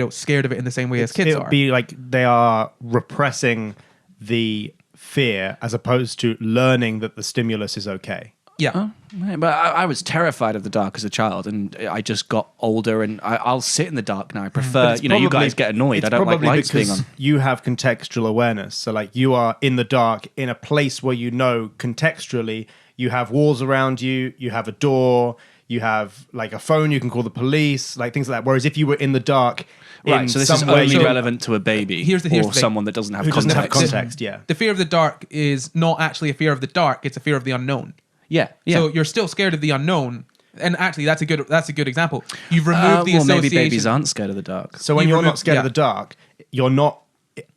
scared of it in the same way as kids It are. would be like they are repressing the fear as opposed to learning that the stimulus is okay. yeah. Right, but I was terrified of the dark as a child, and I just got older, and I'll sit in the dark now. I prefer, It's you probably- guys get annoyed. it's I don't like probably lights being because on. You have contextual awareness. So like you are in the dark in a place where you know contextually you have walls around you, you have a door, you have like a phone, you can call the police, like things like that. Whereas if you were in the dark, Right, in so this some is way only you- relevant to a baby Here's the or thing. someone that doesn't have who doesn't context. have context, yeah. The fear of the dark is not actually a fear of the dark. It's a fear of the unknown. Yeah. So you're still scared of the unknown. And actually, that's a good example. You've removed the well, association. maybe babies aren't scared of the dark. So when You you're remove- not scared of yeah. the dark, you're not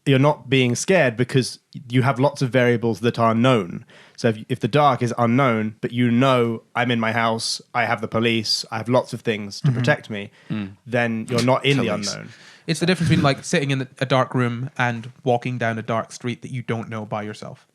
you're not being scared because you have lots of variables that are known. So if the dark is unknown, but you know I'm in my house, I have the police, I have lots of things to protect me, then you're not in the Police. unknown. It's the difference between like sitting in a dark room and walking down a dark street that you don't know by yourself.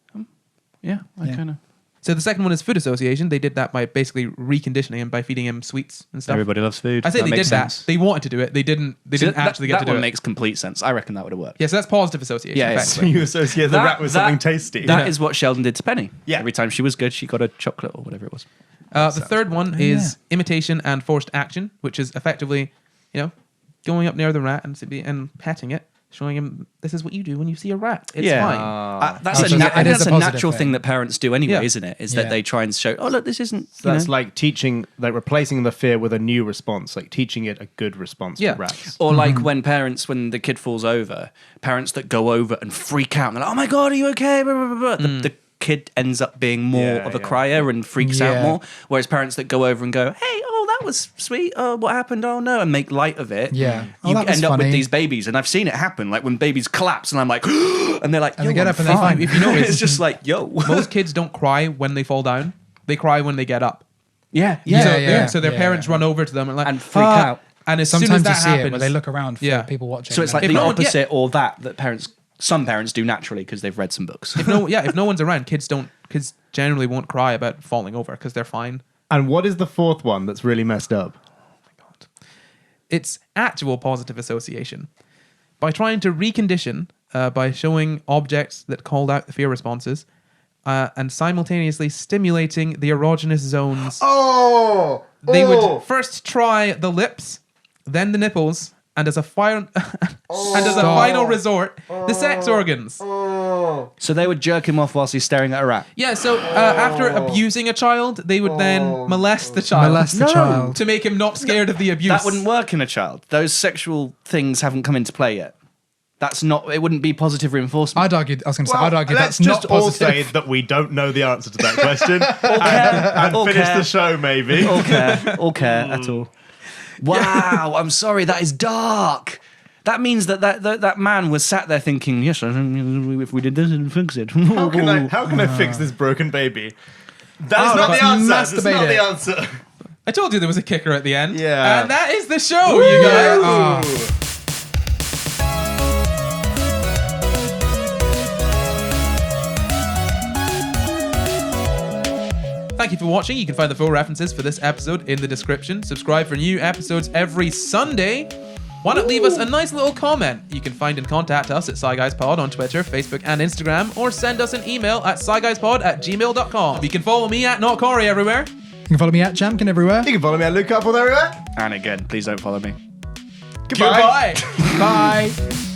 Yeah, I Yeah. kind of. So the second one is food association. They did that by basically reconditioning him by feeding him sweets and stuff. Everybody loves food. I say That they did makes sense. that. They wanted to do it. They didn't. They So didn't actually get to that do one it. makes complete sense. I reckon that would have worked. Yeah, so that's positive association. Yeah, yeah. effectively. You associate the rat with something tasty. That is what Sheldon did to Penny. Yeah. Every time she was good, she got a chocolate or whatever it was. The third one is imitation and forced action, which is effectively, going up near the rat and petting it, showing him this is what you do when you see a rat. It's fine. That's Oh, a, so na- that I think is that's a a positive natural thing. thing that parents do anyway, Yeah. isn't it? Is Yeah. that they try and show, oh, look, this isn't. So that's like teaching, like replacing the fear with a new response, like teaching it a good response Yeah. to rats. Or like when the kid falls over, parents that go over and freak out and they're like, oh my God, are you okay? Blah, blah, blah, blah. The kid ends up being more Yeah, of a yeah. crier and freaks out Yeah. more. Whereas parents that go over and go, hey, oh, that was sweet. Oh, what happened? Oh no. And make light of it. Yeah. Oh, You that was end up with funny. these babies. And I've seen it happen. Like when babies collapse and I'm like, and they're like, And they "Yo, get I'm up and they're fine." fine. If you notice- it's just like, yo. Most kids don't cry when they fall down. They cry when they get up. Yeah. So their yeah. parents run over to them and like And freak "Ah." out. And as soon as Sometimes that you see happens, it where they look around for Yeah. people watching. So it's like If the no one- opposite or that some parents do naturally because they've read some books. if no one's around, kids generally won't cry about falling over because they're fine. And what is the fourth one that's really messed up? It's actual positive association. By trying to recondition, by showing objects that called out the fear responses, and simultaneously stimulating the erogenous zones. Oh! They would first try the lips, then the nipples, and as a final resort, the sex organs. So they would jerk him off whilst he's staring at a rat. Yeah, so after abusing a child, they would then molest the child. Molest the child. To make him not scared of the abuse. That wouldn't work in a child. Those sexual things haven't come into play yet. It wouldn't be positive reinforcement. I'd argue Let's that's not just all say positive. that we don't know the answer to that question and All finish care. the show, maybe. All care at all. Wow, I'm sorry, that is dark. That means that man was sat there thinking, yes, if we did this, it'd fix it. How can I fix this broken baby? That is not the answer. That's masturbate not it. the answer. I told you there was a kicker at the end. Yeah. And that is the show, you guys. Oh. Thank you for watching. You can find the full references for this episode in the description. Subscribe for new episodes every Sunday. Why not leave us a nice little comment? You can find and contact us at Sci Guys Pod on Twitter, Facebook, and Instagram, or send us an email at sciguyspod@gmail.com. You can follow me at Not Corey everywhere. You can follow me at Jamkin everywhere. You can follow me at Luke Couple everywhere. And again, please don't follow me. Goodbye. Goodbye. Bye.